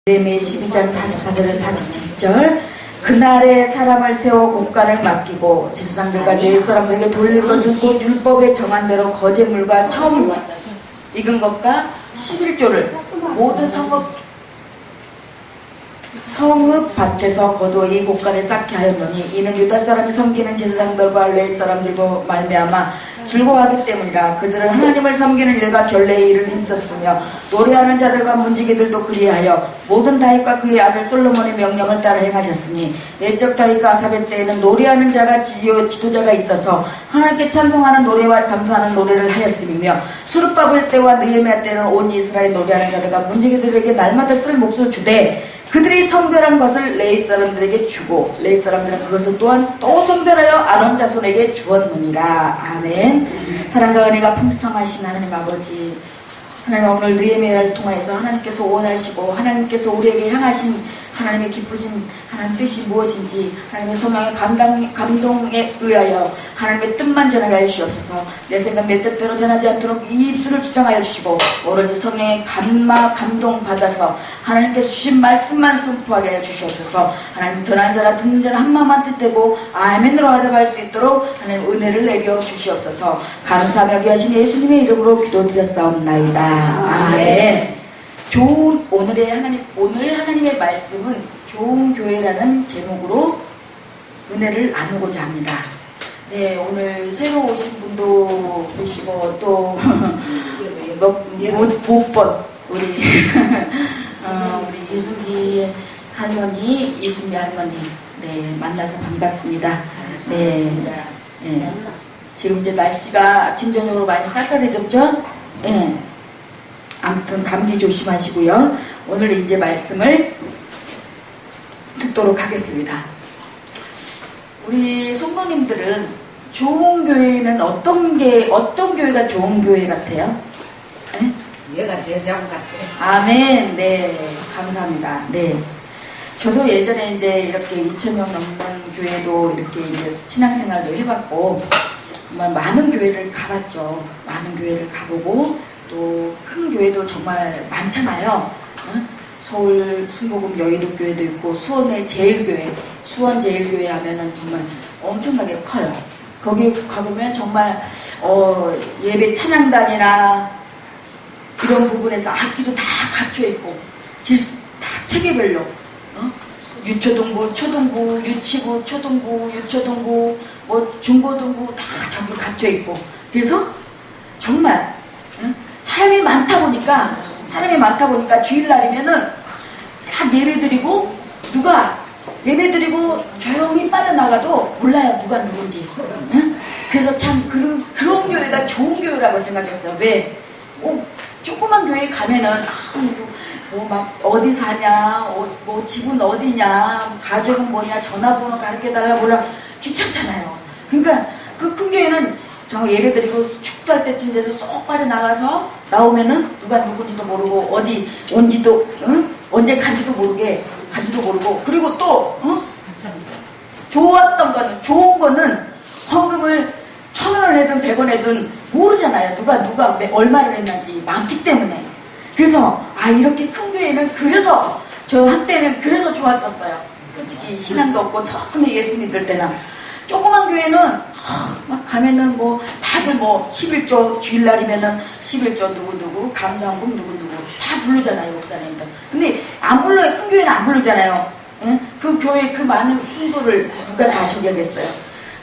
예레미야 12장 44절에서 47절. 그날에 사람을 세워 곡간을 맡기고 제사장들과 내 사람들에게 돌릴 것은 곧 율법에 정한 대로 거제물과 처음 익은 것과 11조를 모든 성읍 밭에서 거두어 이 곡간에 쌓게 하였노니 이는 유다 사람이 섬기는 제사장들과 레위 사람들도 말미암아 즐거워하기 때문이라. 그들은 하나님을 섬기는 일과 결례의 일을 힘썼으며 노래하는 자들과 문지기들도 그리하여 모든 다윗과 그의 아들 솔로몬의 명령을 따라 행하셨으니 옛적 다윗과 아삽의 때에는 노래하는 자가 지도자가 있어서 하나님께 찬송하는 노래와 감사하는 노래를 하였음이며 수르바벨 때와 느헤미야 때는 온 이스라엘 노래하는 자들과 문지기들에게 날마다 쓸 몫을 주되 그들이 선별한 것을 레위 사람들에게 주고 레위 사람들은 그것을 또한 또 선별하여 아론 자손에게 주었느니라. 아멘. 사랑과 은혜가 풍성하신 하나님 아버지, 하나님 오늘 느헤미야를 통해서 하나님께서 원하시고 하나님께서 우리에게 향하신 하나님의 기쁘신 하나님 뜻이 무엇인지 하나님의 소망의 감동에 의하여 하나님의 뜻만 전하게 하여 주시옵소서. 내 생각 내 뜻대로 전하지 않도록 이 입술을 주장하여 주시고 오로지 성령의 감동 받아서 하나님께서 주신 말씀만 선포하게 하여 주시옵소서. 하나님 전하는 자나 듣는 자나 한 마음만 뜻되고 아멘으로 하답할 수 있도록 하나님 은혜를 내겨 주시옵소서. 감사하며 귀하신 예수님의 이름으로 기도드렸사옵나이다. 아멘. 오늘 하나님의 말씀은 좋은 교회라는 제목으로 은혜를 나누고자 합니다. 네, 오늘 새로 오신 분도 보시고 또 못 본 우리 이순미 할머니, 네, 만나서 반갑습니다. 네, 네. 지금 이제 날씨가 아침 저녁으로 많이 쌀쌀해졌죠? 네. 아무튼 감기 조심하시고요. 오늘 이제 말씀을 듣도록 하겠습니다. 우리 성도님들은 좋은 교회는 어떤 교회가 좋은 교회 같아요? 네? 얘가 제일 좋은 것 같아요. 아멘. 네, 감사합니다. 네, 저도 예전에 이제 이렇게 2,000명 넘는 교회도 이렇게 이제 신앙생활도 해봤고 정말 많은 교회를 가봤죠. 많은 교회를 가보고 또 큰 교회도 정말 많잖아요. 서울 순복음 여의도 교회도 있고 수원 제일교회 하면은 정말 엄청나게 커요. 거기 가보면 정말 예배 찬양단이나 이런 부분에서 악기도 다 갖춰 있고 다 체계별로 유초등부, 초등부, 유치부, 초등부, 유초등부, 뭐 중고등부 다 저기 갖춰 있고 그래서 정말 사람이 많다 보니까 주일날이면은 싹 예배드리고 누가 예배드리고 조용히 빠져나가도 몰라요 누가 누군지. 그래서 참 그런 교회가 좋은 교회라고 생각했어요. 왜? 조그만 교회 가면은 막 어디 사냐, 뭐 집은 어디냐, 가족은 뭐냐, 전화번호 가르쳐달라 몰라 귀찮잖아요. 그러니까 그 큰 교회는 정말 예배드리고 축구할 때쯤 돼서 쏙 빠져나가서 나오면은 누가 누군지도 모르고 어디 온지도 언제 간지도 모르고 그리고 또 좋은 거는 헌금을 1,000원을 내든 100원 내든 모르잖아요. 누가 얼마를 했는지 많기 때문에. 그래서 이렇게 큰 교회는 그래서 저 한때는 그래서 좋았었어요. 솔직히 신앙도 없고 처음에 예수 믿을 때는. 조그만 교회는 막 가면은 뭐 다들 뭐 11조 주일날이면은 11조 누구누구 감사헌금 누구누구 다 부르잖아요 목사님들. 근데 안 불러요. 큰 교회는 안 부르잖아요. 응? 그 교회 그 많은 순도를 누가 다 저기하겠어요.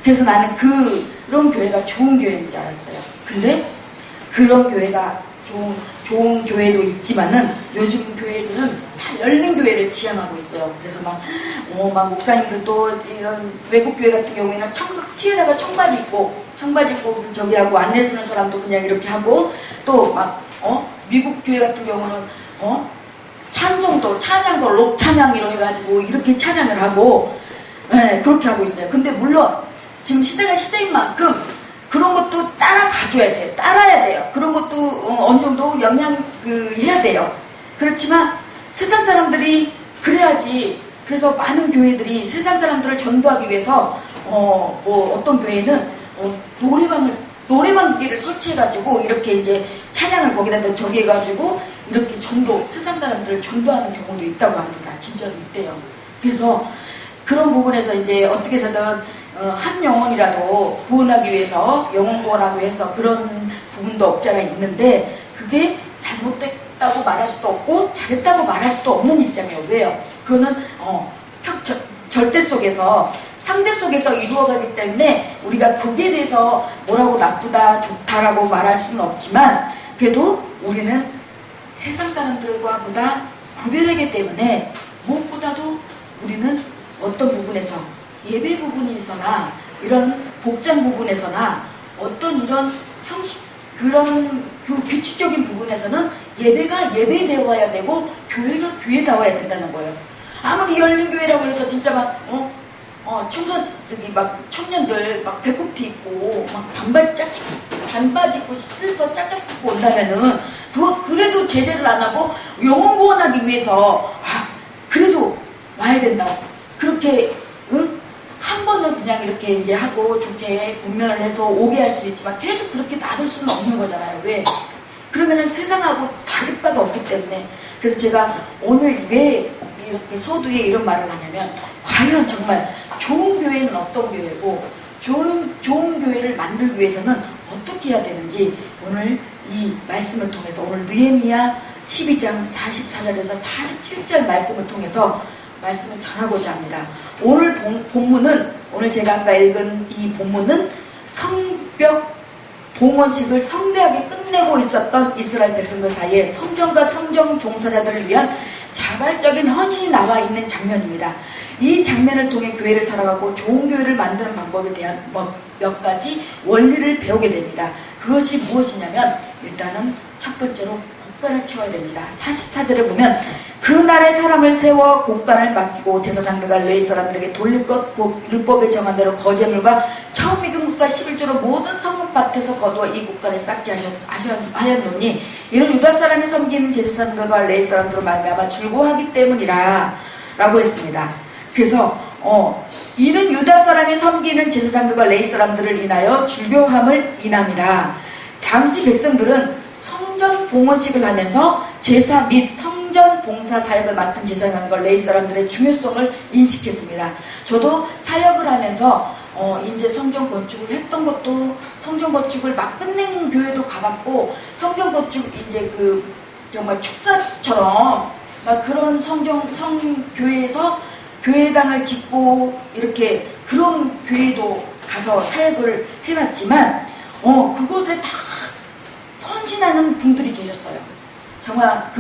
그래서 나는 그런 교회가 좋은 교회인 줄 알았어요. 근데 그런 교회가 좋은 교회도 있지만은 요즘 교회들은 다 열린 교회를 지향하고 있어요. 그래서 막 목사님들도 이런 외국 교회 같은 경우에는 뒤에다가 청바지 입고 저기 하고 안내 쓰는 사람도 그냥 이렇게 하고 또 막 미국 교회 같은 경우는 찬양도 록 찬양이라고 해가지고 이렇게 찬양을 하고 그렇게 하고 있어요. 근데 물론 지금 시대가 시대인 만큼 그런 것도 따라야 돼요. 그런 것도 어느 정도 해야 돼요. 그렇지만 세상 사람들이 그래야지. 그래서 많은 교회들이 세상 사람들을 전도하기 위해서 어떤 교회는 노래방기를 설치해가지고 이렇게 이제 찬양을 거기다 저기 해가지고 이렇게 전도, 세상 사람들을 전도하는 경우도 있다고 합니다. 진짜로 있대요. 그래서 그런 부분에서 이제 어떻게 해서든 한 영혼이라도 구원하기 위해서, 영혼 구원하기 위해서 그런 부분도 없지 않아 있는데, 그게 잘못됐다고 말할 수도 없고 잘했다고 말할 수도 없는 입장이에요. 왜요? 그거는 절대 속에서, 상대 속에서 이루어가기 때문에 우리가 거기에 대해서 뭐라고 나쁘다 좋다라고 말할 수는 없지만, 그래도 우리는 세상 사람들과 보다 구별하기 때문에 무엇보다도 우리는 어떤 부분에서, 예배 부분에서나 이런 복장 부분에서나 어떤 이런 형식, 그런 그 규칙적인 부분에서는 예배가 예배되어야 되고 교회가 교회다워야 된다는 거예요. 아무리 열린 교회라고 해서 진짜 막 청년들 막 배꼽티 입고 막 반바지 입고 슬퍼 짝짝 입고 온다면은 그래도 제재를 안 하고 영혼 구원하기 위해서 그래도 와야 된다고, 그렇게 한 번은 그냥 이렇게 이제 하고 좋게 공면을 해서 오게 할 수 있지만 계속 그렇게 놔둘 수는 없는 거잖아요. 왜? 그러면은 세상하고 다를 바가 없기 때문에. 그래서 제가 오늘 왜 이렇게 소두에 이런 말을 하냐면, 과연 정말 좋은 교회는 어떤 교회고 좋은 교회를 만들기 위해서는 어떻게 해야 되는지 오늘 이 말씀을 통해서, 오늘 느헤미야 12장 44절에서 47절 말씀을 통해서 말씀을 전하고자 합니다. 오늘 본문은, 오늘 제가 아까 읽은 이 본문은 성벽 봉헌식을 성대하게 끝내고 있었던 이스라엘 백성들 사이에 성전과 성전 종사자들을 위한 자발적인 헌신이 나와 있는 장면입니다. 이 장면을 통해 교회를 살아가고 좋은 교회를 만드는 방법에 대한 몇 가지 원리를 배우게 됩니다. 그것이 무엇이냐면, 일단은 첫 번째로 곡간을 채워야 됩니다. 44절에 보면, 그날의 사람을 세워 곡간을 맡기고 제사장들과 레위 사람들에게 돌릴 것 곧 율법에 정한 대로 거제물과 처음 익은 것과 11조로 모든 성문밭에서 거두어 이 곡간에 쌓게 하였노니 이는 유다 사람이 섬기는 제사장들과 레위 사람들로 말미암아 즐거워하기 때문이라 라고 했습니다. 그래서 이는 유다 사람이 섬기는 제사장들과 레위 사람들을 인하여 즐거워함을 인함이라. 당시 백성들은 성전 봉헌식을 하면서 제사 및 성전 봉사 사역을 맡은 제사장과 레위 사람들의 중요성을 인식했습니다. 저도 사역을 하면서 이제 성전 건축을 했던 것도, 성전 건축을 막 끝낸 교회도 가봤고, 성전 건축 이제 정말 축사처럼 막 그런 성교회에서 교회당을 짓고 이렇게 그런 교회도 가서 사역을 해봤지만 그곳에 다 헌신하는 분들이 계셨어요. 정말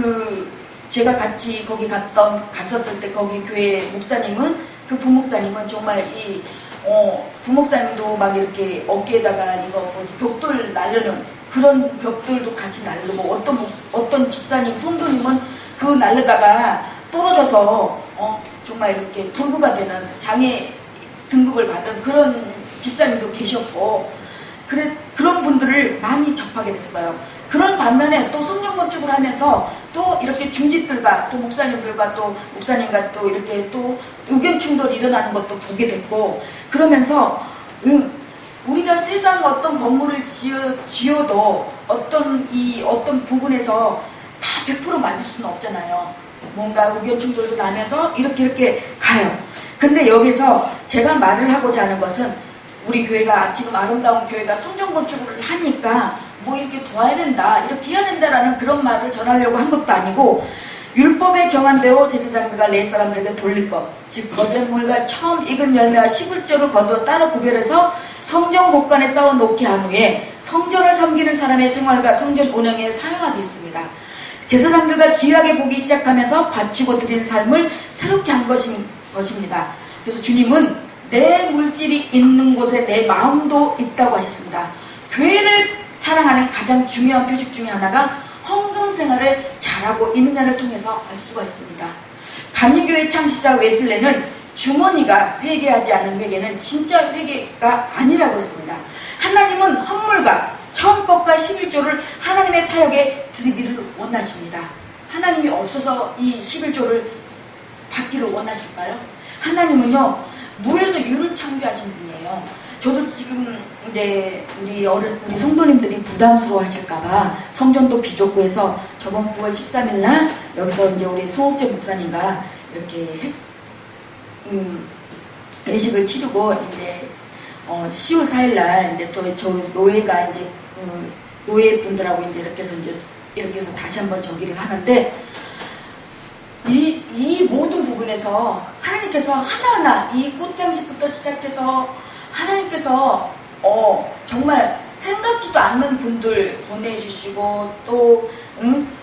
제가 같이 거기 갔었을 때 거기 교회 목사님은, 그 부목사님은 정말 부목사님도 막 이렇게 어깨에다가 벽돌 날르는 그런 벽돌도 같이 날르고, 어떤 집사님, 성도님은 그 날르다가 떨어져서 정말 이렇게 불구가 되는 장애 등급을 받은 그런 집사님도 계셨고, 그런 분들을 많이 접하게 됐어요. 그런 반면에 또 성전 건축을 하면서 또 이렇게 중직들과 또 목사님들과 또 목사님과 또 이렇게 또 의견 충돌이 일어나는 것도 보게 됐고, 그러면서 우리가 세상 어떤 건물을 지어도 어떤 부분에서 다 100% 맞을 수는 없잖아요. 뭔가 의견 충돌도 나면서 이렇게 가요. 근데 여기서 제가 말을 하고자 하는 것은, 우리 교회가 지금 아름다운 교회가 성전 건축을 하니까 뭐 이렇게 도와야 된다, 이렇게 해야 된다라는 그런 말을 전하려고 한 것도 아니고, 율법에 정한 대로 제사장들과 레위 사람들에게 돌릴 것, 즉 거제물과 처음 익은 열매와 11조를 거두어 따로 구별해서 성전 곳간에 쌓아 놓게 한 후에 성전을 섬기는 사람의 생활과 성전 운영에 사용하게 했습니다. 제사장들과 귀하게 보기 시작하면서 바치고 드리는 삶을 새롭게 한 것입니다. 그래서 주님은 내 물질이 있는 곳에 내 마음도 있다고 하셨습니다. 교회를 사랑하는 가장 중요한 표식 중에 하나가 헌금 생활을 잘하고 있느냐를 통해서 알 수가 있습니다. 감리교회 창시자 웨슬레는 주머니가 회개하지 않은 회개는 진짜 회개가 아니라고 했습니다. 하나님은 헌물과 처음 것과 11조를 하나님의 사역에 드리기를 원하십니다. 하나님이 없어서 이 11조를 받기를 원하실까요? 하나님은요, 무에서 유를 창조하신 분이에요. 저도 지금 이제 우리 성도님들이 부담스러워 하실까봐 성전도 비좁고 해서 저번 9월 13일 날 여기서 이제 우리 송옥재 목사님과 이렇게 예식을 치르고 이제 10월 4일 날 이제 또 저 노예가 이제 노예 분들하고 이제 이렇게 해서 다시 한번 저기를 하는데 이 모든 부분에서 하나님께서 하나하나 이 꽃장식부터 시작해서 하나님께서 정말 생각지도 않는 분들 보내주시고 또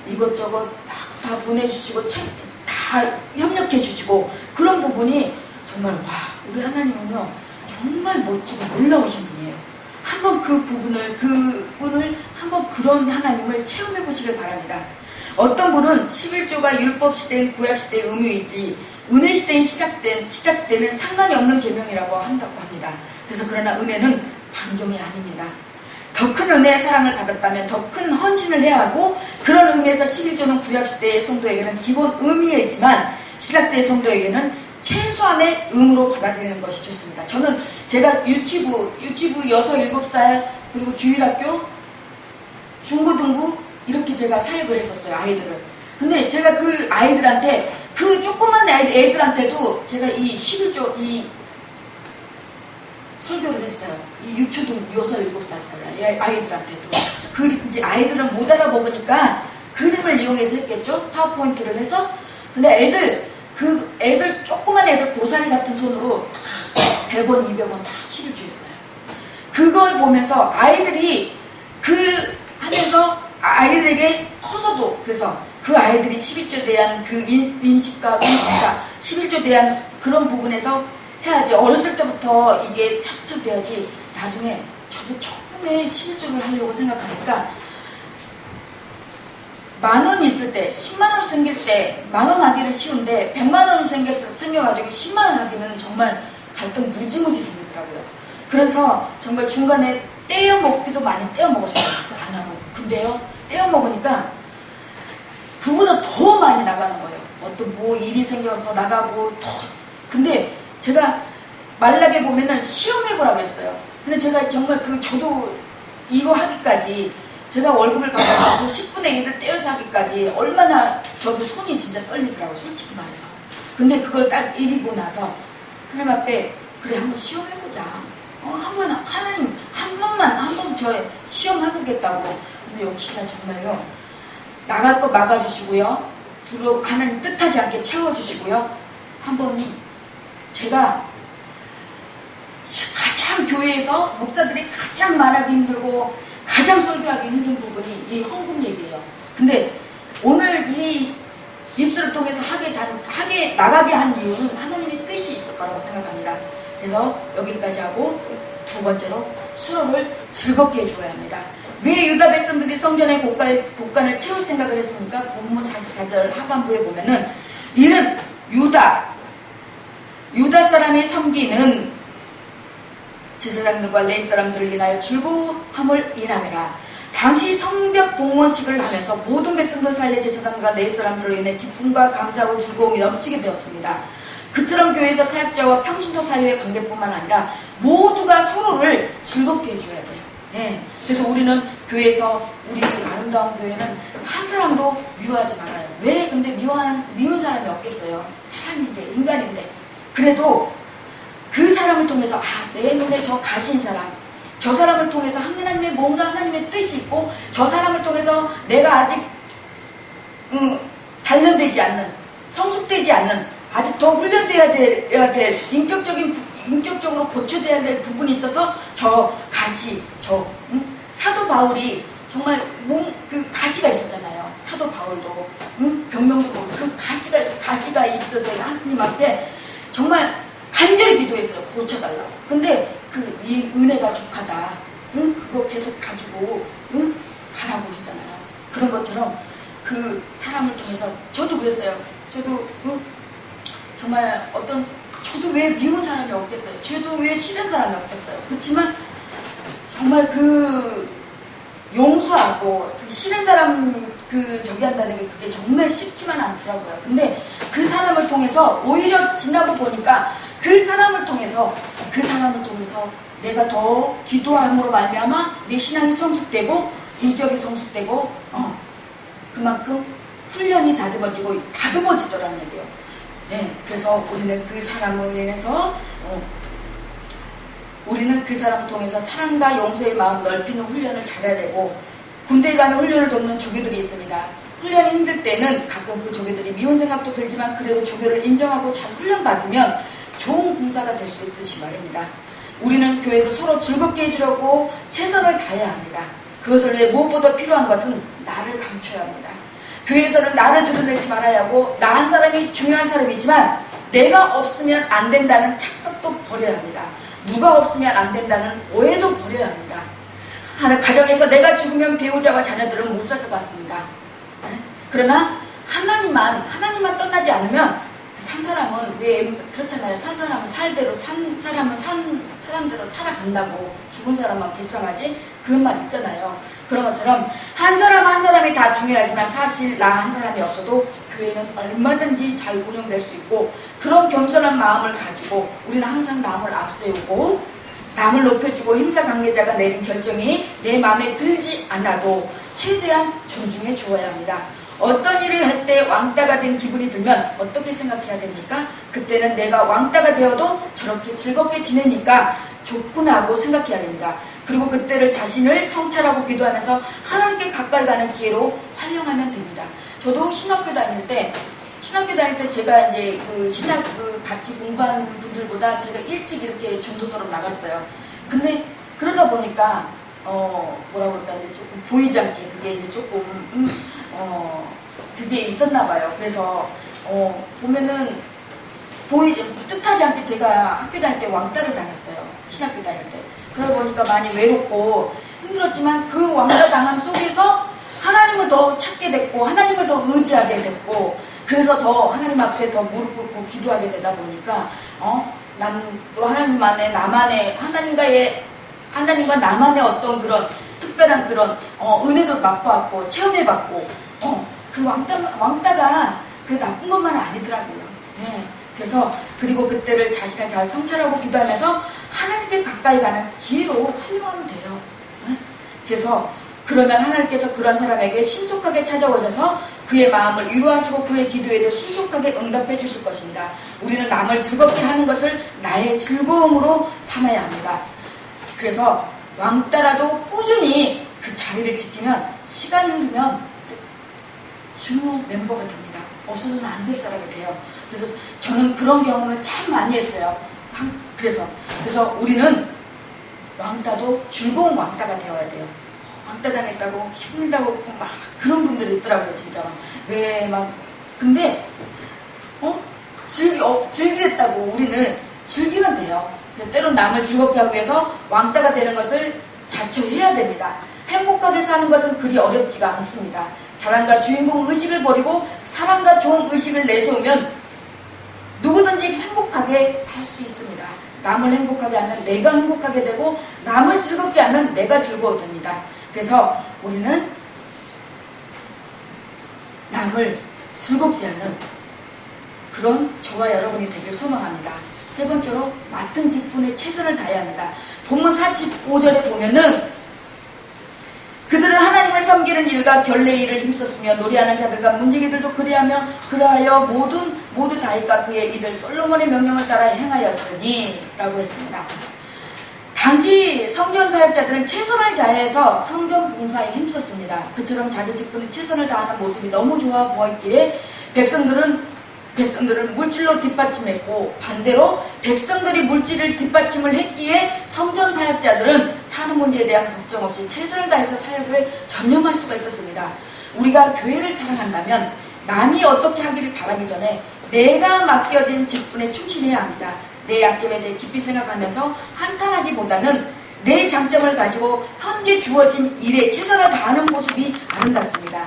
이것저것 막 다 보내주시고 책 다 협력해 주시고 그런 부분이 정말 와 우리 하나님은요 정말 멋지고 놀라우신 분이에요. 한번 그분을 한번 그런 하나님을 체험해 보시길 바랍니다. 어떤 분은 11조가 율법 시대인 구약 시대의 의무이지 은혜 시대인 시작되는 상관이 없는 계명이라고 한다고 합니다. 그래서 그러나 은혜는 방종이 아닙니다. 더 큰 은혜의 사랑을 받았다면 더 큰 헌신을 해야 하고 그런 의미에서 11조는 구약 시대의 성도에게는 기본 의미이지만 신약대의 성도에게는 최소한의 의무로 받아들이는 것이 좋습니다. 저는 제가 유치부 6, 7살 그리고 주일학교 중고등부 이렇게 제가 사역을 했었어요. 아이들을. 근데 제가 그 아이들한테 그 조그만 애들한테도 제가 이 11조 이 설교를 했어요. 이 유초등 6, 7살짜리 아이들한테도. 그 이제 아이들은 못 알아먹으니까 그림을 이용해서 했겠죠. 파워포인트를 해서. 근데 애들 조그만 애들 고사리 같은 손으로 100원, 200원 다 11조 했어요. 그걸 보면서 아이들이 하면서 아이들에게 커서도 그래서 그 아이들이 11조에 대한 그 인식과 11조에 대한 그런 부분에서 해야지. 어렸을 때부터 이게 착착돼야지. 나중에 저도 처음에 11조를 하려고 생각하니까 10,000원 있을 때 10만원 생길 때 10,000원 하기는 쉬운데 100만원이 생겨가지고 10만원 하기는 정말 갈등 무지무지 생기더라고요. 그래서 정말 중간에 떼어먹기도 많이 떼어먹었어요. 안 하고. 근데요 떼어먹으니까 그보다 더 많이 나가는 거예요. 어떤 뭐 일이 생겨서 나가고 더. 근데 제가 말라게 보면은 시험해보라고 했어요. 근데 제가 정말 저도 이거 하기까지 제가 월급을 받아서 10분의 1을 떼어서 하기까지 얼마나 저도 손이 진짜 떨리더라고요. 솔직히 말해서. 근데 그걸 딱 이기고 나서 하나님 앞에 그래 한번 시험해보자. 하나님 한 번 저 시험해보겠다고. 근데 역시나 정말요. 나갈 거 막아주시고요. 하나님 뜻하지 않게 채워주시고요. 한번 제가 가장 교회에서 목사들이 가장 말하기 힘들고 가장 설교하기 힘든 부분이 이 헌금 얘기예요. 근데 오늘 이 입술을 통해서 나가게 한 이유는 하나님의 뜻이 있을 거라고 생각합니다. 그래서 여기까지 하고 두 번째로 서로를 즐겁게 해줘야 합니다. 왜 유다 백성들이 성전의 곳간을 채울 생각을 했습니까? 본문 44절 하반부에 보면은 이는 유다 사람이 섬기는 제사장들과 레위 사람들을 인하여 즐거움을 인함이라. 당시 성벽 봉헌식을 하면서 모든 백성들 사이에 제사장과 레위 사람들을 인해 기쁨과 감사하고 즐거움이 넘치게 되었습니다. 그처럼 교회에서 사역자와 평신도 사이의 관계뿐만 아니라 모두가 서로를 즐겁게 해줘야 돼요. 네. 그래서 우리는 교회에서 우리 아름다운 교회는 한 사람도 미워하지 말아요. 왜? 근데 미운 사람이 없겠어요. 사람인데, 인간인데. 그래도 그 사람을 통해서 내 눈에 저 가신 사람, 저 사람을 통해서 하나님의 뜻이 있고 저 사람을 통해서 내가 아직 단련되지 않는, 성숙되지 않는, 아직 더 훈련돼야 될 인격적으로 고쳐져야 될 부분이 있어서 사도 바울이 정말 그 가시가 있었잖아요. 사도 바울도 병명도 보고 그 가시가 있어서 하나님 앞에 정말 간절히 기도했어요. 고쳐달라고. 근데 이 은혜가 족하다. 그거 계속 가지고 가라고 했잖아요. 그런 것처럼 그 사람을 통해서 저도 그랬어요. 저도 정말 저도 왜 미운 사람이 없겠어요. 저도 왜 싫은 사람이 없겠어요. 그렇지만 정말 용서하고 싫은 사람 저기 한다는 게 그게 정말 쉽지만 않더라고요. 근데 그 사람을 통해서 오히려 지나고 보니까 그 사람을 통해서 내가 더 기도함으로 말미암아 내 신앙이 성숙되고 인격이 성숙되고 그만큼 훈련이 다듬어지더라는 얘기예요. 네, 그래서 우리는 그 사람을 인해서 우리는 그 사람을 통해서 사랑과 용서의 마음 넓히는 훈련을 잘해야 되고, 군대에 가면 훈련을 돕는 조교들이 있습니다. 훈련이 힘들 때는 가끔 그 조교들이 미운 생각도 들지만 그래도 조교를 인정하고 잘 훈련받으면 좋은 군사가 될 수 있듯이 말입니다. 우리는 교회에서 서로 즐겁게 해주려고 최선을 다해야 합니다. 그것을 위해 무엇보다 필요한 것은 나를 감춰야 합니다. 교회에서는 나를 드러내지 말아야 하고, 나 한 사람이 중요한 사람이지만 내가 없으면 안 된다는 착각도 버려야 합니다. 누가 없으면 안 된다는 오해도 버려야 합니다. 가정에서 내가 죽으면 배우자와 자녀들은 못 살 것 같습니다. 그러나 하나님만 떠나지 않으면 산 사람은 왜 그렇잖아요. 산 사람은 살대로, 산 사람은 산 사람대로 살아간다고. 죽은 사람만 불쌍하지? 그런 말 있잖아요. 그런 것처럼 한 사람 한 사람이 다 중요하지만 사실 나 한 사람이 없어도 교회는 얼마든지 잘 운영될 수 있고, 그런 겸손한 마음을 가지고 우리는 항상 남을 앞세우고 남을 높여주고 행사 관계자가 내린 결정이 내 마음에 들지 않아도 최대한 존중해 주어야 합니다. 어떤 일을 할 때 왕따가 된 기분이 들면 어떻게 생각해야 됩니까? 그때는 내가 왕따가 되어도 저렇게 즐겁게 지내니까 좋구나 하고 생각해야 됩니다. 그리고 그때를 자신을 성찰하고 기도하면서 하나님께 가까이 가는 기회로 활용하면 됩니다. 저도 신학교 다닐 때 제가 이제 신학 같이 공부하는 분들보다 제가 일찍 이렇게 전도서로 나갔어요. 근데 그러다 보니까 뭐라고 그럴까, 이제 조금 보이지 않게 그게 이제 조금 그게 있었나 봐요. 그래서 보면은 뜻하지 않게 제가 학교 다닐 때 왕따를 당했어요. 신학교 다닐 때. 그러다 보니까 많이 외롭고 힘들었지만 그 왕따 당함 속에서 하나님을 더 찾게 됐고, 하나님을 더 의지하게 됐고, 그래서 더 하나님 앞에 더 무릎 꿇고 기도하게 되다 보니까 난 또 하나님과 나만의 어떤 그런 특별한 그런 은혜도 맛보았고 체험해봤고, 그 왕따가 그 나쁜 것만은 아니더라고요. 네. 그래서 그리고 그때를 자신을 잘 성찰하고 기도하면서 하나님께 가까이 가는 기회로 활용하면 돼요. 네? 그래서 그러면 하나님께서 그런 사람에게 신속하게 찾아오셔서 그의 마음을 위로하시고 그의 기도에도 신속하게 응답해 주실 것입니다. 우리는 남을 즐겁게 하는 것을 나의 즐거움으로 삼아야 합니다. 그래서 왕따라도 꾸준히 그 자리를 지키면 시간이 흐르면 중요 멤버가 됩니다. 없어서는 안 될 사람이 돼요. 그래서 저는 그런 경험을 참 많이 했어요. 그래서 우리는 왕따도 즐거운 왕따가 되어야 돼요. 왕따 다녔다고 힘들다고 막 그런 분들이 있더라고요. 진짜 근데 즐기겠다고 우리는 즐기면 돼요. 때론 남을 즐겁게 하기 위해서 왕따가 되는 것을 자처해야 됩니다. 행복하게 사는 것은 그리 어렵지가 않습니다. 자랑과 주인공 의식을 버리고 사랑과 좋은 의식을 내세우면 누구든지 행복하게 살 수 있습니다. 남을 행복하게 하면 내가 행복하게 되고, 남을 즐겁게 하면 내가 즐거워집니다. 그래서 우리는 남을 즐겁게 하는 그런 저와 여러분이 되길 소망합니다. 세 번째로 맡은 직분에 최선을 다해야 합니다. 본문 45절에 보면은 그들은 하나님을 섬기는 일과 결례의 일을 힘썼으며 노래하는 자들과 문지기들도 그리하여 모두 다윗과 그의 이들 솔로몬의 명령을 따라 행하였으니 라고 했습니다. 당시 성전 사역자들은 최선을 다해서 성전 봉사에 힘썼습니다. 그처럼 자기 직분에 최선을 다하는 모습이 너무 좋아 보였기에 백성들은 물질로 뒷받침했고, 반대로 백성들이 물질을 뒷받침을 했기에 성전 사역자들은 사는 문제에 대한 걱정 없이 최선을 다해서 사역에 전념할 수가 있었습니다. 우리가 교회를 사랑한다면 남이 어떻게 하기를 바라기 전에 내가 맡겨진 직분에 충실해야 합니다. 내 약점에 대해 깊이 생각하면서 한탄하기보다는 내 장점을 가지고 현재 주어진 일에 최선을 다하는 모습이 아름답습니다.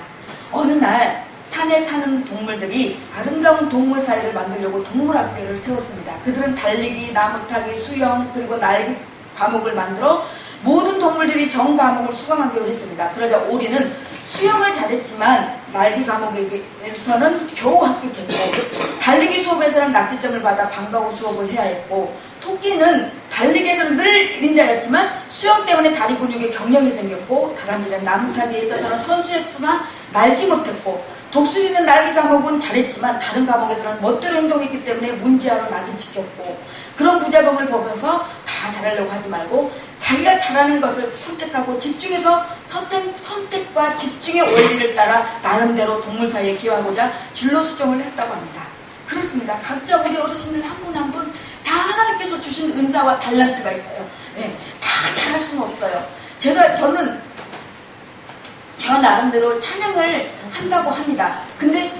어느 날 산에 사는 동물들이 아름다운 동물 사회를 만들려고 동물학교를 세웠습니다. 그들은 달리기, 나무타기, 수영, 그리고 날개 과목을 만들어 모든 동물들이 전 과목을 수강하기로 했습니다. 그러자 오리는 수영을 잘했지만 날개 과목에서는 겨우 합격했고, 달리기 수업에서는 낙제점을 받아 방과 후 수업을 해야 했고, 토끼는 달리기에서는 늘 1인자였지만 수영 때문에 다리 근육에 경련이 생겼고 다람쥐는 나무 타기에 있어서는 선수였으나 날지 못했고 독수리는 날개 과목은 잘했지만 다른 과목에서는 멋대로 행동했기 때문에 문제아로 낙인 찍혔고 그런 부작용을 보면서 다 잘하려고 하지 말고 자기가 잘하는 것을 선택하고 집중해서 선택과 집중의 원리를 따라 나름대로 동물 사이에 기여하고자 진로 수정을 했다고 합니다. 그렇습니다. 각자 우리 어르신들 한 분 한 분 다 하나님께서 주신 은사와 달란트가 있어요. 네, 다 잘할 수는 없어요. 저는 저 나름대로 찬양을 한다고 합니다. 근데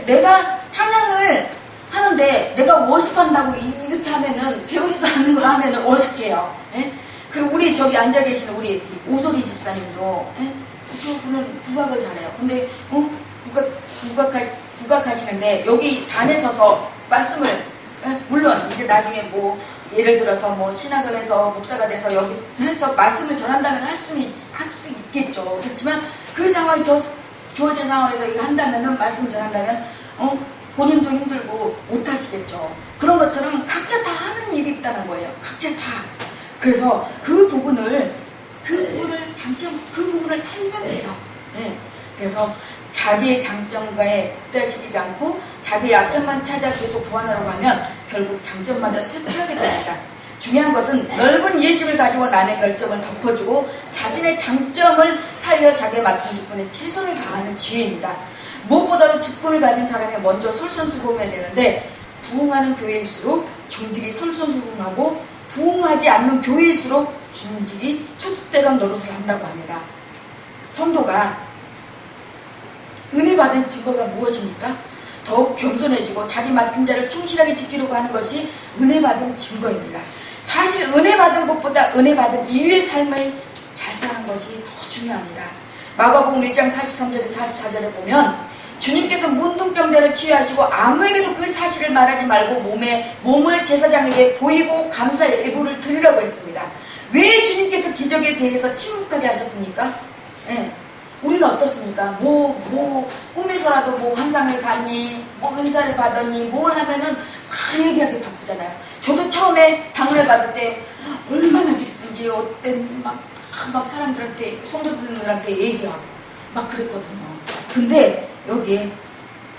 내가 찬양을 하는데 내가 워십한다고 이렇게 하면은 배우지도 않는 걸 하면은 어색해요. 예? 그 우리 저기 앉아 계시는 우리 오소리 집사님도 예? 그분은 국악을 잘해요. 근데 국악하시는데 여기 단에 서서 말씀을 물론 이제 나중에 뭐 예를 들어서 뭐 신학을 해서 목사가 돼서 여기 해서 말씀을 전한다면 할 수 있겠죠. 그렇지만 그 상황이 주어진 상황에서 이거 한다면은 말씀을 전한다면 본인도 힘들고 못하시겠죠. 그런 것처럼 각자 다 하는 일이 있다는 거예요. 각자 다. 그래서 그 부분을 살면 돼요. 네. 그래서 자기의 장점과에 국대시키지 않고 자기의 약점만 찾아 계속 보완하려고 하면 결국 장점마저 실패하게 됩니다. 중요한 것은 넓은 이해심을 가지고 남의 결점을 덮어주고 자신의 장점을 살려 자기에 맡은 직분에 최선을 다하는 지혜입니다. 무엇보다도 직분을 가진 사람이 먼저 솔선수범해야 되는데 부흥하는 교회일수록 중직이 솔선수범하고 부흥하지 않는 교회일수록 중직이 초특대감 노릇을 한다고 합니다. 성도가 은혜 받은 증거가 무엇입니까? 더욱 겸손해지고 자기 맡은 자를 충실하게 지키려고 하는 것이 은혜 받은 증거입니다. 사실 은혜 받은 것보다 은혜 받은 이후의 삶을 잘 사는 것이 더 중요합니다. 마가복음 1장 43절에 44절에 보면 주님께서 문둥병자를 치유하시고 아무에게도 그 사실을 말하지 말고 몸을 제사장에게 보이고 감사의 예물을 드리라고 했습니다. 왜 주님께서 기적에 대해서 침묵하게 하셨습니까? 네. 우리는 어떻습니까? 꿈에서라도 뭐 환상을 받니, 뭐 은사를 받았니, 뭘 하면은 다 얘기하기 바쁘잖아요. 저도 처음에 방문을 받을 때 얼마나 기쁜지, 어떤 막 사람들한테, 성도들한테 얘기하고 막 그랬거든요. 근데 여기에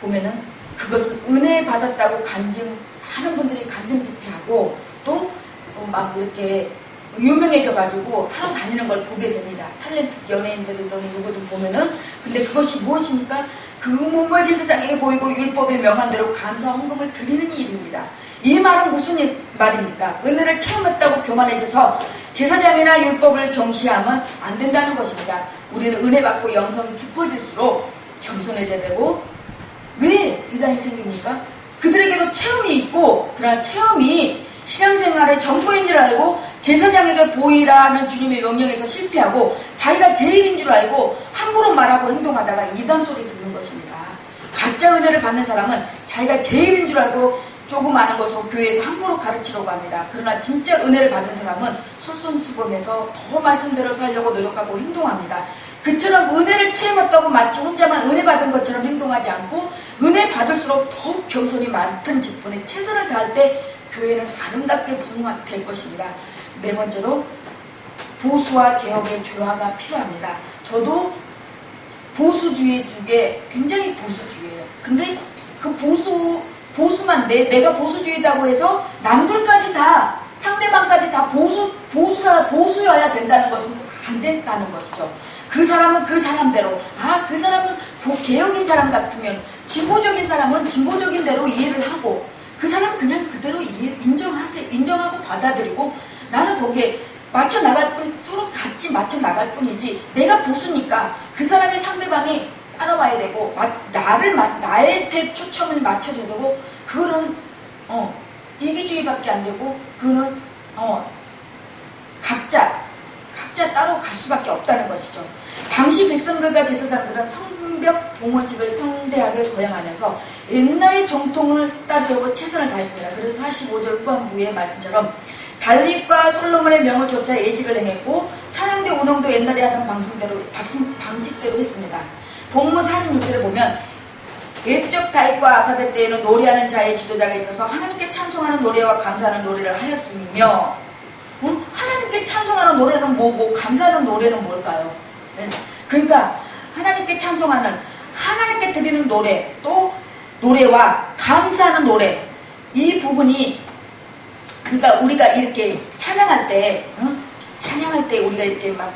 보면은 그것은 은혜 받았다고 많은 분들이 간증 집회하고 또 막 이렇게 유명해져가지고 하러 다니는 걸 보게 됩니다. 탤런트 연예인들이든 누구든 보면은. 근데 그것이 무엇입니까? 그 몸을 제사장에게 보이고 율법에 명한 대로 감사 헌금을 드리는 일입니다. 이 말은 무슨 말입니까? 은혜를 체험했다고 교만해져서 제사장이나 율법을 경시하면 안 된다는 것입니다. 우리는 은혜 받고 영성이 깊어질수록 겸손해져야 되고, 왜 비단이 생깁니까? 그들에게도 체험이 있고, 그러나 체험이 신앙생활의 전부인 줄 알고 제사장에게 보이라는 주님의 명령에서 실패하고 자기가 제일인 줄 알고 함부로 말하고 행동하다가 이단 소리 듣는 것입니다. 가짜 은혜를 받는 사람은 자기가 제일인 줄 알고 조금 아는 것으로 교회에서 함부로 가르치려고 합니다. 그러나 진짜 은혜를 받은 사람은 솔선수범해서 더 말씀대로 살려고 노력하고 행동합니다. 그처럼 은혜를 체험했다고 마치 혼자만 은혜 받은 것처럼 행동하지 않고 은혜 받을수록 더욱 겸손히 맡은 직분에 최선을 다할 때 교회는 아름답게 부흥될 것입니다. 네 번째로 보수와 개혁의 조화가 필요합니다. 저도 보수주의 중에 굉장히 보수주의예요. 근데 그 보수만 내가 보수주의다고 해서 남들까지 다 상대방까지 다 보수여야 된다는 것은 안 된다는 것이죠. 그 사람은 그 사람대로 그 사람은 개혁인 사람 같으면 진보적인 사람은 진보적인 대로 이해를 하고 그 사람은 그냥 그대로 인정하고 받아들이고 나는 거기에 맞춰 나갈 서로 같이 맞춰 나갈 뿐이지 내가 보수니까 그 사람의 상대방이 따라와야 되고 나의 초점을 맞춰야 되고 그거는 이기주의밖에 안 되고 그거는 각자 따로 갈 수밖에 없다는 것이죠. 당시 백성들과 제사장들은 성벽 봉헌식을 성대하게 거행하면서 옛날의 정통을 따르려고 최선을 다했습니다. 그래서 45절 후반부의 말씀처럼 달릿과 솔로몬의 명을 쫓아 예식을 행했고 찬양대 운홍도 옛날에 하던 방식대로 했습니다. 본문 46절에 보면 옛적 다윗과 아사베 때에는 노래하는 자의 지도자가 있어서 하나님께 찬송하는 노래와 감사하는 노래를 하였으며 하나님께 찬송하는 노래는 뭐고 감사하는 노래는 뭘까요? 네. 그러니까 하나님께 찬송하는, 하나님께 드리는 노래, 또 노래와 감사하는 노래, 이 부분이, 그러니까 우리가 이렇게 찬양할 때 우리가 이렇게 막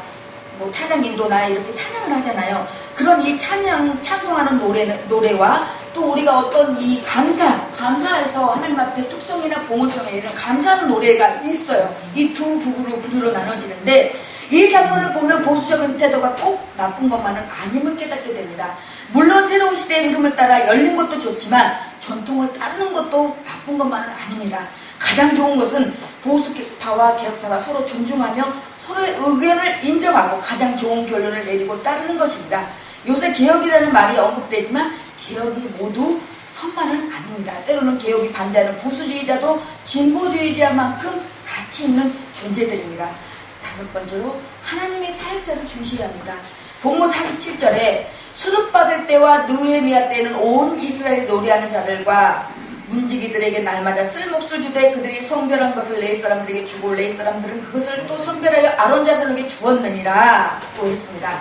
뭐 찬양 인도나 이렇게 찬양을 하잖아요. 그런 이 찬송하는 노래와 또 우리가 어떤 이 감사해서 하나님 앞에 특성이나 봉헌성에 이런 감사하는 노래가 있어요. 이 두 부류로 나눠지는데, 이 장면을 보면 보수적인 태도가 꼭 나쁜 것만은 아님을 깨닫게 됩니다. 물론 새로운 시대의 흐름을 따라 열린 것도 좋지만 전통을 따르는 것도 나쁜 것만은 아닙니다. 가장 좋은 것은 보수파와 개혁파가 서로 존중하며 서로의 의견을 인정하고 가장 좋은 결론을 내리고 따르는 것입니다. 요새 개혁이라는 말이 언급되지만 개혁이 모두 선만은 아닙니다. 때로는 개혁이 반대하는 보수주의자도 진보주의자만큼 가치 있는 존재들입니다. 다섯 번째로 하나님의 사역자를 중시해야 합니다. 본문 47절에 수룹바벨 때와 느헤미야 때에는 온 이스라엘 노래하는 자들과 문지기들에게 날마다 쓸 몫을 주되 그들이 성별한 것을 레위 사람들에게 주고 레위 사람들은 그것을 또 선별하여 아론 자손에게 주었느니라 또 했습니다.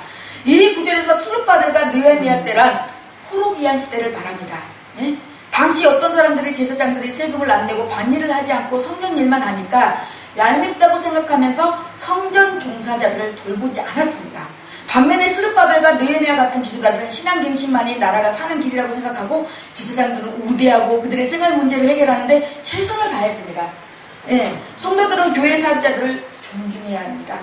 이 구절에서 수룹바벨과 느헤미야 때란 호로기한 시대를 말합니다. 네? 당시 어떤 사람들이 제사장들이 세금을 안 내고 반일을 하지 않고 성전 일만 하니까 얄밉다고 생각하면서 성전 종사자들을 돌보지 않았습니다. 반면에 스룹바벨과 느헤미야 같은 지도자들은 신앙갱신만이 나라가 사는 길이라고 생각하고 제사장들은 우대하고 그들의 생활 문제를 해결하는데 최선을 다했습니다. 예, 성도들은 교회 사역자들을 존중해야 합니다.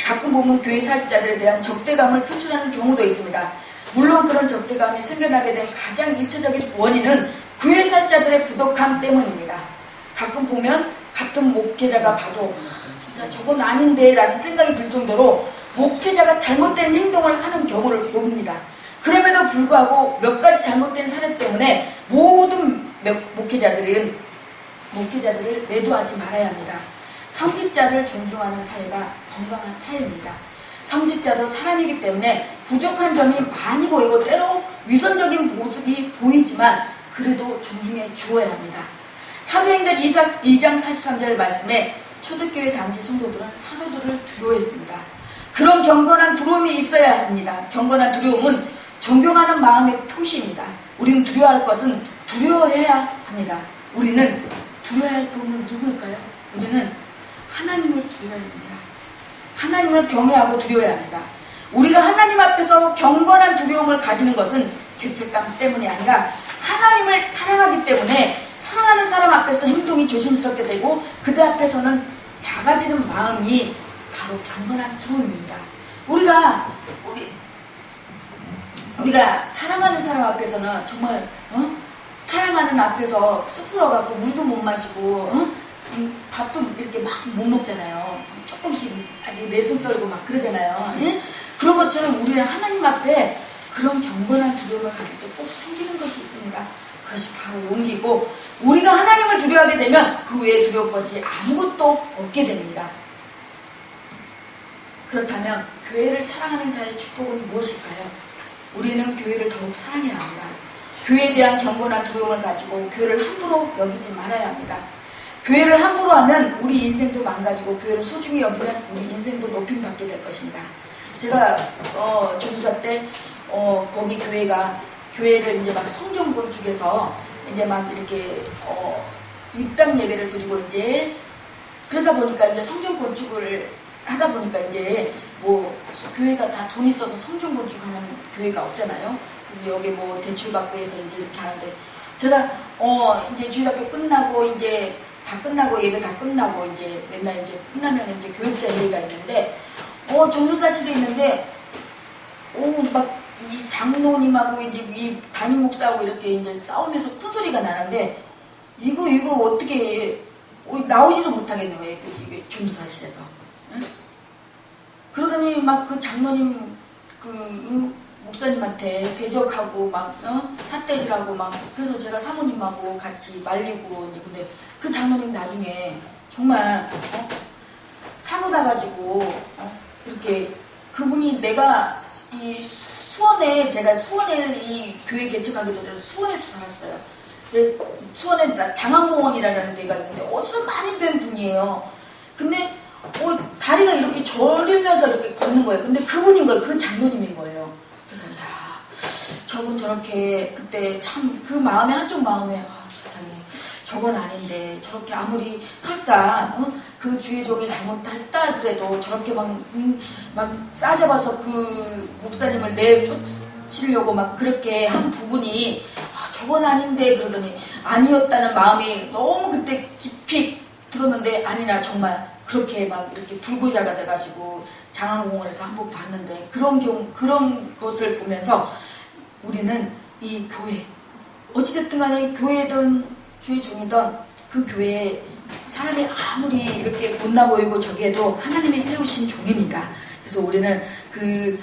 가끔 보면 교회 사역자들에 대한 적대감을 표출하는 경우도 있습니다. 물론 그런 적대감이 생겨나게 된 가장 일차적인 원인은 교회 사역자들의 부덕함 때문입니다. 가끔 보면 같은 목회자가 봐도 진짜 저건 아닌데 라는 생각이 들 정도로 목회자가 잘못된 행동을 하는 경우를 봅니다. 그럼에도 불구하고 몇 가지 잘못된 사례 때문에 모든 목회자들을 매도하지 말아야 합니다. 성직자를 존중하는 사회가 건강한 사회입니다. 성직자도 사람이기 때문에 부족한 점이 많이 보이고 때로 위선적인 모습이 보이지만 그래도 존중해 주어야 합니다. 사도행전 2장 43절 말씀에 초대교회 당시 성도들은 사도들을 두려워했습니다. 그런 경건한 두려움이 있어야 합니다. 경건한 두려움은 존경하는 마음의 표시입니다. 우리는 두려워할 것은 두려워해야 합니다. 우리는 두려워할 분은 누구일까요? 우리는 하나님을 두려워해야 합니다. 하나님을 경외하고 두려워해야 합니다. 우리가 하나님 앞에서 경건한 두려움을 가지는 것은 죄책감 때문이 아니라 하나님을 사랑하기 때문에 사랑하는 사람 앞에서 행동이 조심스럽게 되고 그들 앞에서는 작아지는 마음이 바로 경건한 두려움입니다. 우리가 사랑하는 사람 앞에서는 정말 사랑하는 앞에서 쑥스러워갖고 물도 못 마시고 밥도 이렇게 막 못 먹잖아요. 조금씩 아주 내숭 떨고 막 그러잖아요. 그런 것처럼 우리는 하나님 앞에 그런 경건한 두려움을 가질 때 꼭 생기는 것이 있습니다. 그것이 바로 용기고 우리가 하나님을 두려워하게 되면 그 외에 두려울 것이 아무것도 없게 됩니다. 그렇다면 교회를 사랑하는 자의 축복은 무엇일까요? 우리는 교회를 더욱 사랑해야 합니다. 교회에 대한 경건한 두려움을 가지고 교회를 함부로 여기지 말아야 합니다. 교회를 함부로 하면 우리 인생도 망가지고 교회를 소중히 여기면 우리 인생도 높임받게 될 것입니다. 제가 조수사 때 거기 교회를 이제 막 성전 건축해서 이제 막 이렇게 입당 예배를 드리고 이제 그러다 보니까 이제 성전 건축을 하다 보니까 이제 뭐 교회가 다 돈 있어서 성전 건축하는 교회가 없잖아요. 여기 뭐 대출 받고 해서 이제 이렇게 하는데 제가 이제 주일학교 끝나고 이제 다 끝나고 예배 다 끝나고 이제 맨날 이제 끝나면 이제 교육자 회의가 있는데 종교사실이 있는데 막 이 장로님하고 이제 이 담임 목사하고 이렇게 이제 싸우면서 큰 소리가 나는데 이거 어떻게 나오지도 못하겠는 거예요. 그 종교사실에서. 응? 그러더니 막 그 장로님 목사님한테 대적하고 막 삿대질하고 막 그래서 제가 사모님하고 같이 말리고 근데 그 장로님 나중에 정말 사고 나가지고 이렇게 그분이 내가 이 제가 수원에 이 교회 개척하기 전에 수원에서 살았어요. 수원에 장항공원이라는 데가 있는데 어디서 많이 뵌 분이에요. 근데 다리가 이렇게 저리면서 이렇게 걷는 거예요. 근데 그분인 거예요. 그 장로님인 거예요. 그래서 야, 저분 저렇게 그때 참 그 마음에 한쪽 마음에 세상에 저건 아닌데 저렇게 아무리 설사 그 주의 종이 잘못했다 하더라도 저렇게 막 싸잡아서 그 목사님을 내쫓으려고 막 그렇게 한 부분이 저건 아닌데 그러더니 아니었다는 마음이 너무 그때 깊이 들었는데 아니나 정말 그렇게 막 이렇게 불구자가 돼가지고 장안공원에서 한번 봤는데 그런 것을 보면서 우리는 이 교회 어찌됐든 간에 교회든 주의 종이든 그 교회에 사람이 아무리 이렇게 못나 보이고 저기에도 하나님이 세우신 종입니다. 그래서 우리는 그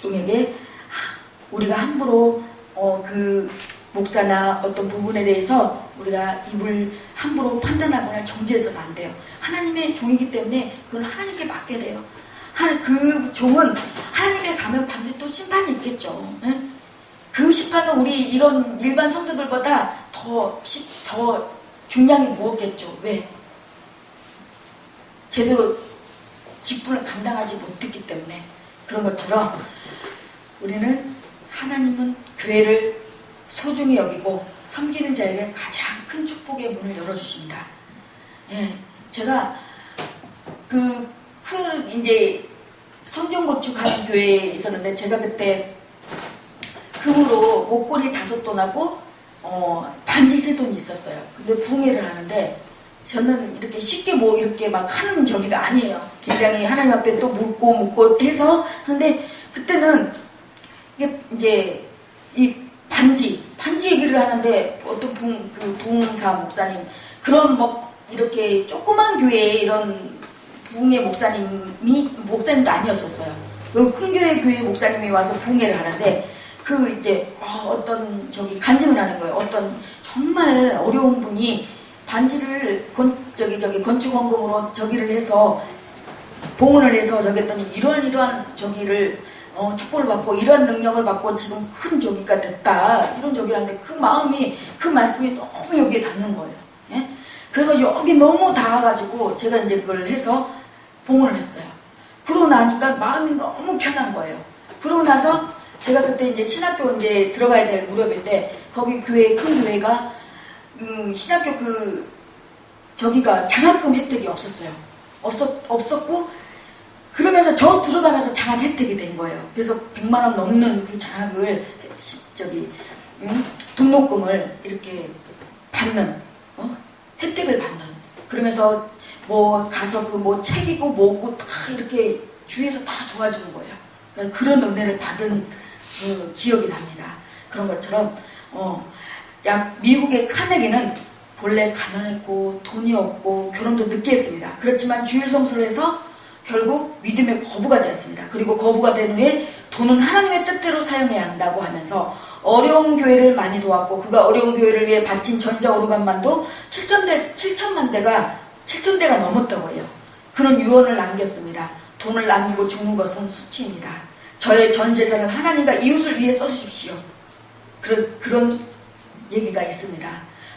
종에게 우리가 함부로 그 목사나 어떤 부분에 대해서 우리가 입을 함부로 판단하거나 정죄해서는 안 돼요. 하나님의 종이기 때문에 그건 하나님께 맡게 돼요. 그 종은 하나님께 가면 반드시 또 심판이 있겠죠. 그 심판은 우리 이런 일반 성도들보다 더 중량이 무겁겠죠. 왜? 제대로 직분을 감당하지 못했기 때문에. 그런 것처럼 우리는 하나님은 교회를 소중히 여기고 섬기는 자에게 가장 큰 축복의 문을 열어주십니다. 예, 제가 이제 성전건축하는 교회에 있었는데 제가 그때 금으로 목걸이 5돈 하고 반지 3돈이 있었어요. 근데 부흥회를 하는데 저는 이렇게 쉽게 이렇게 막 하는 저기가 아니에요. 굉장히 하나님 앞에 또 묻고 해서 하는데 그때는 이게 이제 이 반지 얘기를 하는데 어떤 부흥사 목사님 그런 이렇게 조그만 교회에 이런 부흥회 목사님도 아니었었어요. 그 큰 교회 목사님이 와서 부흥회를 하는데 이제 어떤 간증을 하는 거예요. 어떤 정말 어려운 분이 반지를 건축 원금으로 저기를 해서 봉헌을 해서 저기 했더니 이러한 저기를 축복을 받고 이러한 능력을 받고 지금 큰 저기가 됐다 이런 저기라는데 그 말씀이 너무 여기에 닿는 거예요. 예? 그래서 여기 너무 닿아가지고 제가 이제 그걸 해서 봉헌을 했어요. 그러고 나니까 마음이 너무 편한 거예요. 그러고 나서 제가 그때 이제 신학교 이제 들어가야 될 무렵인데 거기 큰 교회가 신학교 저기가 장학금 혜택이 없었어요. 없었고 그러면서 저 들어가면서 장학 혜택이 된 거예요. 그래서 100만 원 넘는 그 장학을 등록금을 이렇게 받는 혜택을 받는 그러면서 가서 책이고 뭐고 다 이렇게 주위에서 다 도와주는 거예요. 그러니까 그런 은혜를 받은 기억이 납니다. 그런 것처럼 미국의 카네기는 본래 가난했고 돈이 없고 결혼도 늦게 했습니다. 그렇지만 주일 성수를 해서 결국 믿음의 거부가 되었습니다. 그리고 거부가 된 후에 돈은 하나님의 뜻대로 사용해야 한다고 하면서 어려운 교회를 많이 도왔고 그가 어려운 교회를 위해 바친 전자 오르간만도 7천만 대가 넘었다고 해요. 그런 유언을 남겼습니다. 돈을 남기고 죽는 것은 수치입니다. 저의 전 재산을 하나님과 이웃을 위해 써주십시오. 그런 얘기가 있습니다.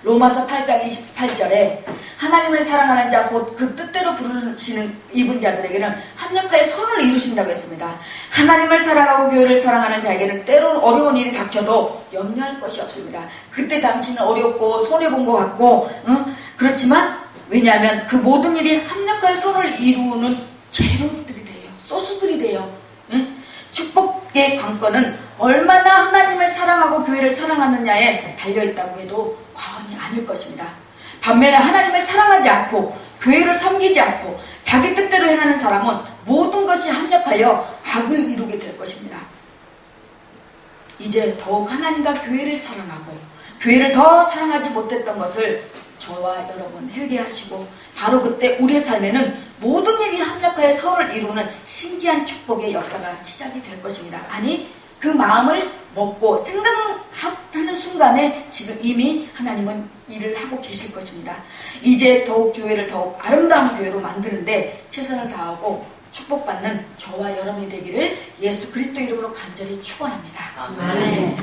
로마서 8장 28절에 하나님을 사랑하는 자 곧 그 뜻대로 부르시는 입은 자들에게는 합력하여 선을 이루신다고 했습니다. 하나님을 사랑하고 교회를 사랑하는 자에게는 때론 어려운 일이 닥쳐도 염려할 것이 없습니다. 그때 당신은 어렵고 손해본 것 같고 그렇지만 왜냐하면 그 모든 일이 합력하여 선을 이루는 재료들이 돼요. 소스들이 돼요. 축복의 관건은 얼마나 하나님을 사랑하고 교회를 사랑하느냐에 달려있다고 해도 과언이 아닐 것입니다. 반면에 하나님을 사랑하지 않고 교회를 섬기지 않고 자기 뜻대로 행하는 사람은 모든 것이 합력하여 악을 이루게 될 것입니다. 이제 더욱 하나님과 교회를 사랑하고 교회를 더 사랑하지 못했던 것을 저와 여러분 회개하시고 바로 그때 우리의 삶에는 모든 일이 합력하여 선을 이루는 신기한 축복의 역사가 시작이 될 것입니다. 아니 그 마음을 먹고 생각하는 순간에 지금 이미 하나님은 일을 하고 계실 것입니다. 이제 더욱 교회를 더욱 아름다운 교회로 만드는데 최선을 다하고 축복받는 저와 여러분이 되기를 예수 그리스도 이름으로 간절히 축원합니다. 아멘.